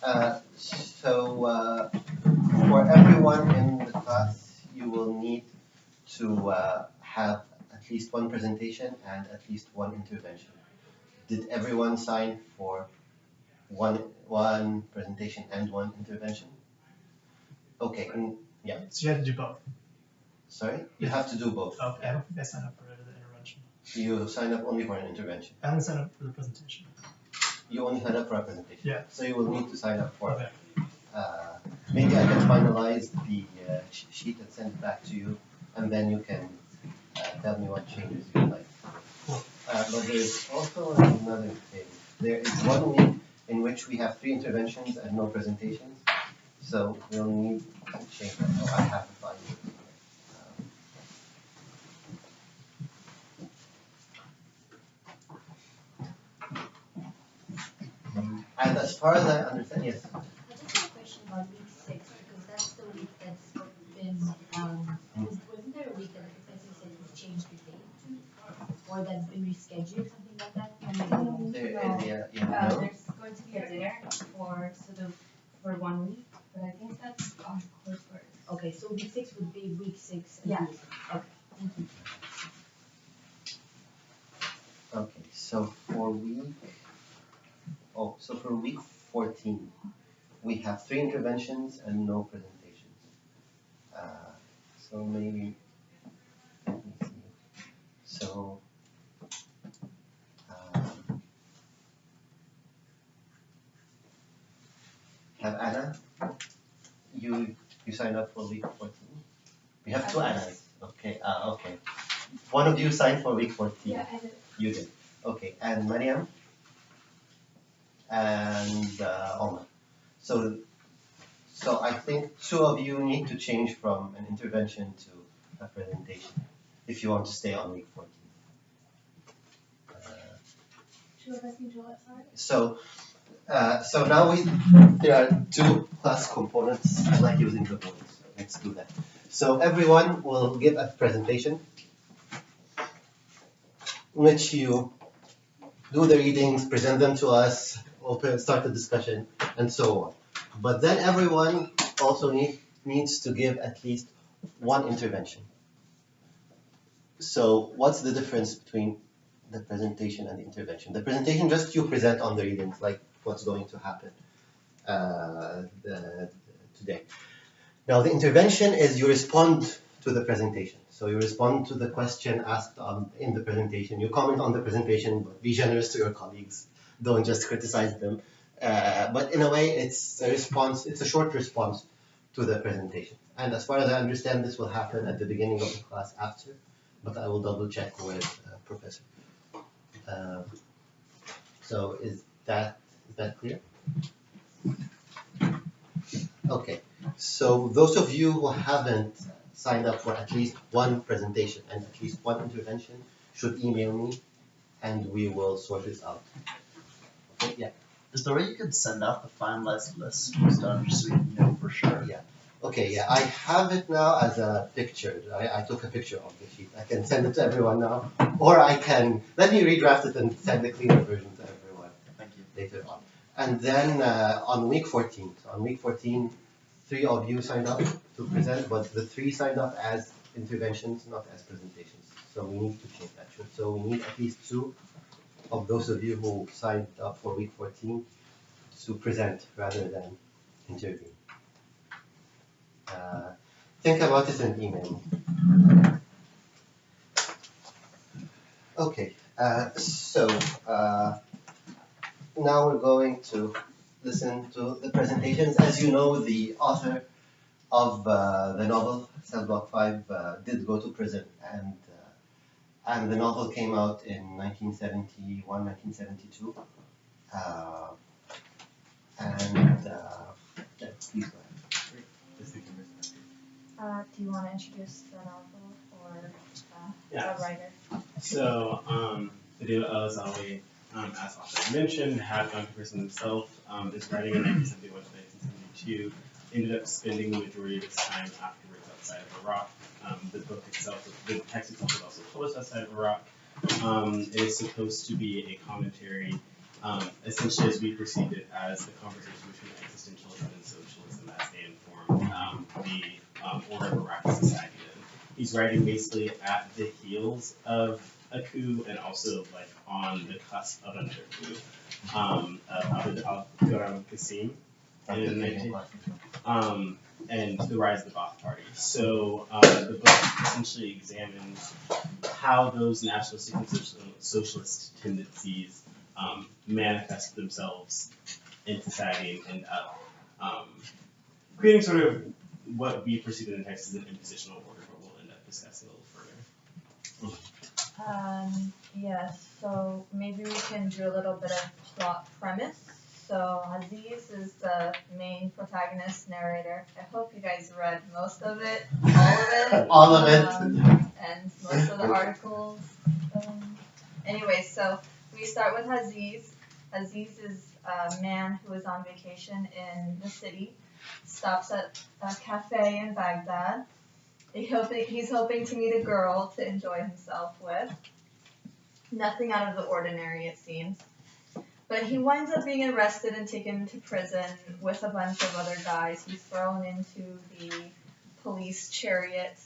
For everyone in the class, you will need to have at least one presentation and at least one intervention. Did everyone sign for one presentation and one intervention? Okay, yeah. So you have to do both. Sorry? You have to do both. Okay, I don't think I signed up for the intervention. You signed up only for an intervention. I haven't signed up for the presentation. You only signed up for a presentation? Yeah. So you will need to sign up for okay. Maybe I can finalize the sheet and send it back to you, and then you can tell me what changes you like. But there's also another thing. There is 1 week in which we have 3 interventions and no presentations, so we'll need to change that. Oh, I have to find it. And as far as I understand, yes. I just have a question about week 6 because that's the week that's been. Wasn't there a week that the professor said he's changed the date to, or that's been rescheduled, something like that? There's going to be a dinner for 1 week, but I think that's on coursework. Okay, so week 6 would be week 6. Yeah. Okay, thank you. Okay, so for week 14, we have 3 interventions and no presentations. So maybe, let me see. So, have Anna, you signed up for week 14? We have 2 Annas. Okay, okay. One of you signed for week 14. Yeah, I did. You did. Okay, and Mariam? And Omar. So I think 2 of you need to change from an intervention to a presentation if you want to stay on week 14. 2 of us need to what, sorry? So now there are 2 class components. I like using the boards, so let's do that. So everyone will give a presentation in which you do the readings, present them to us, start the discussion, and so on. But then everyone also needs to give at least 1 intervention. So what's the difference between the presentation and the intervention? The presentation, just you present on the readings, like what's going to happen today. Now the intervention is you respond to the presentation. So you respond to the question asked in the presentation. You comment on the presentation, but be generous to your colleagues. Don't just criticize them. But in a way, it's a response. It's a short response to the presentation. And as far as I understand, this will happen at the beginning of the class after, but I will double check with Professor. So is that clear? Okay. So those of you who haven't signed up for at least 1 presentation and at least 1 intervention should email me, and we will sort this out. Okay, yeah. Is there a way you could send out the finalized list just so we know for sure? Yeah. Okay, yeah, I have it now as a picture. I took a picture of the sheet. I can send it to everyone now, or I can, let me redraft it and send the cleaner version to everyone. Thank you. Later on. And then on week 14, 3 of you signed up to present, but the 3 signed up as interventions, not as presentations. So we need to change that. So we need at least 2 of those of you who signed up for week 14 to present rather than intervene. Think about it and email me. Okay, so now we're going to listen to the presentations. As you know, the author of the novel, Cell Block 5, did go to prison, and the novel came out in 1971, 1972. Yeah, please go ahead. Do you want to introduce the novel or Yeah. the writer? So, Fadil El-Azawi, as author mentioned, had gone to prison himself, is writing in 1971 to 1972, ended up spending the majority of his time afterwards outside of Iraq. The book itself, the text itself was also published outside of Iraq. It is supposed to be a commentary essentially as we perceived it as the conversation between existentialism and socialism as they inform the order of Iraqi society. And he's writing basically at the heels of a coup and also like on the cusp of another coup. Al Qasim in 19, and the rise of the Ba'ath Party. So the book essentially examines how those nationalistic and socialist tendencies manifest themselves in society and end up creating sort of what we perceive in the text as an impositional order, but we'll end up discussing a little further. Yes, so maybe we can do a little bit of plot premise. So Aziz is the main protagonist narrator. I hope you guys read most of it, all of it. All of it. And most of the articles. Anyway, so we start with Aziz. Aziz is a man who is on vacation in the city, stops at a cafe in Baghdad. He's hoping to meet a girl to enjoy himself with. Nothing out of the ordinary, it seems. But he winds up being arrested and taken to prison with a bunch of other guys. He's thrown into the police chariot,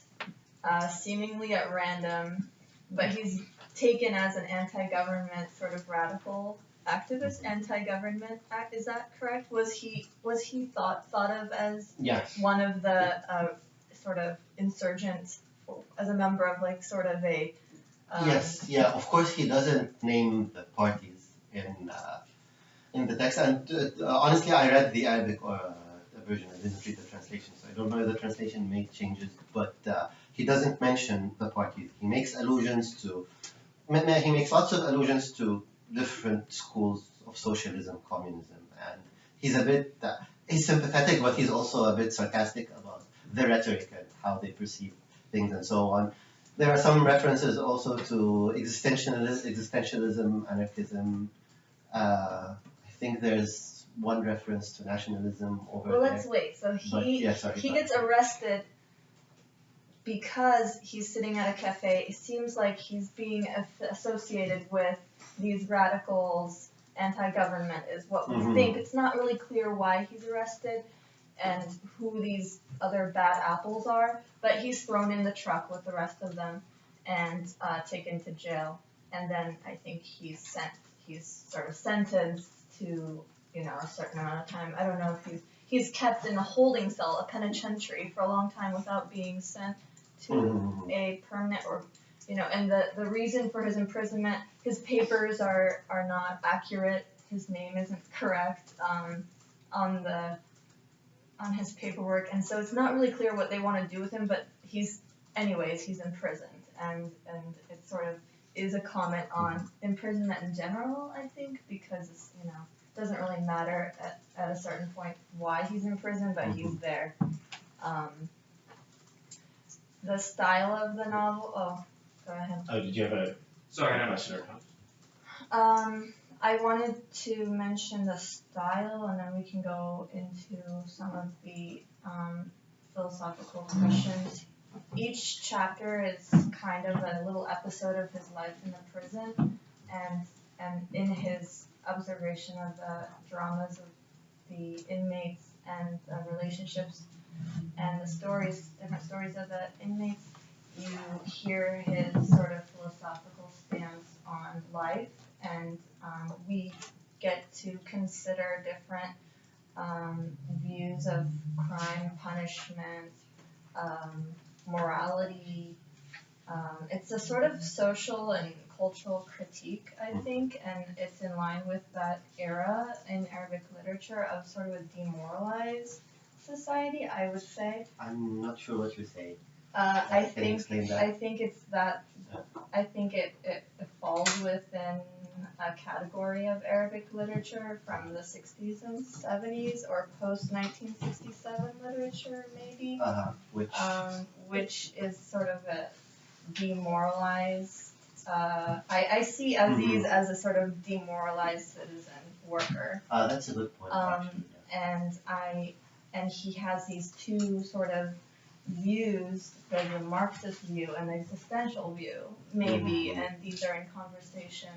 seemingly at random, but he's taken as an anti-government sort of radical activist. Anti-government, is that correct? Was he thought of as Yes. one of the sort of insurgents, as a member of like sort of a Yes, yeah, of course he doesn't name the parties in the text, and honestly I read the Arabic version, I didn't read the translation, so I don't know if the translation made changes, but he doesn't mention the parties. He makes allusions to, he makes lots of allusions to different schools of socialism, communism, and he's a bit, he's sympathetic, but he's also a bit sarcastic about the rhetoric and how they perceive things and so on. There are some references also to existentialism, anarchism. I think there's one reference to nationalism over Well, there. let's wait. So But, yeah, sorry, he go gets ahead. arrested because he's sitting at a cafe. It seems like he's being associated with these radicals. Anti-government is what we think. It's not really clear why he's arrested and who these other bad apples are, but he's thrown in the truck with the rest of them and taken to jail. And then I think he's sort of sentenced to, a certain amount of time. I don't know if he's kept in a holding cell, a penitentiary, for a long time without being sent to a permanent or, and the reason for his imprisonment, his papers are not accurate. His name isn't correct on his paperwork, and so it's not really clear what they want to do with him, but he's imprisoned, and it sort of is a comment on imprisonment in general, I think, because it's, it doesn't really matter at a certain point why he's in prison, but he's there. The style of the novel, go ahead. Oh, did you have a question or comment? I wanted to mention the style, and then we can go into some of the philosophical questions. Each chapter is kind of a little episode of his life in the prison, and in his observation of the dramas of the inmates and the relationships and the different stories of the inmates, you hear his sort of philosophical stance on life, and we get to consider different views of crime, punishment, morality. It's a sort of social and cultural critique, I think, and it's in line with that era in Arabic literature of sort of a demoralized society, I would say. I'm not sure what you're saying. I Can you explain that? think it's that. I think it falls within a category of Arabic literature from the 60s and 70s, or post 1967 literature, maybe. Which is sort of a demoralized. I see Aziz as a sort of demoralized citizen worker. That's a good point. Actually, yeah. And he has these two sort of views. There's a Marxist view and an existential view, maybe, and these are in conversation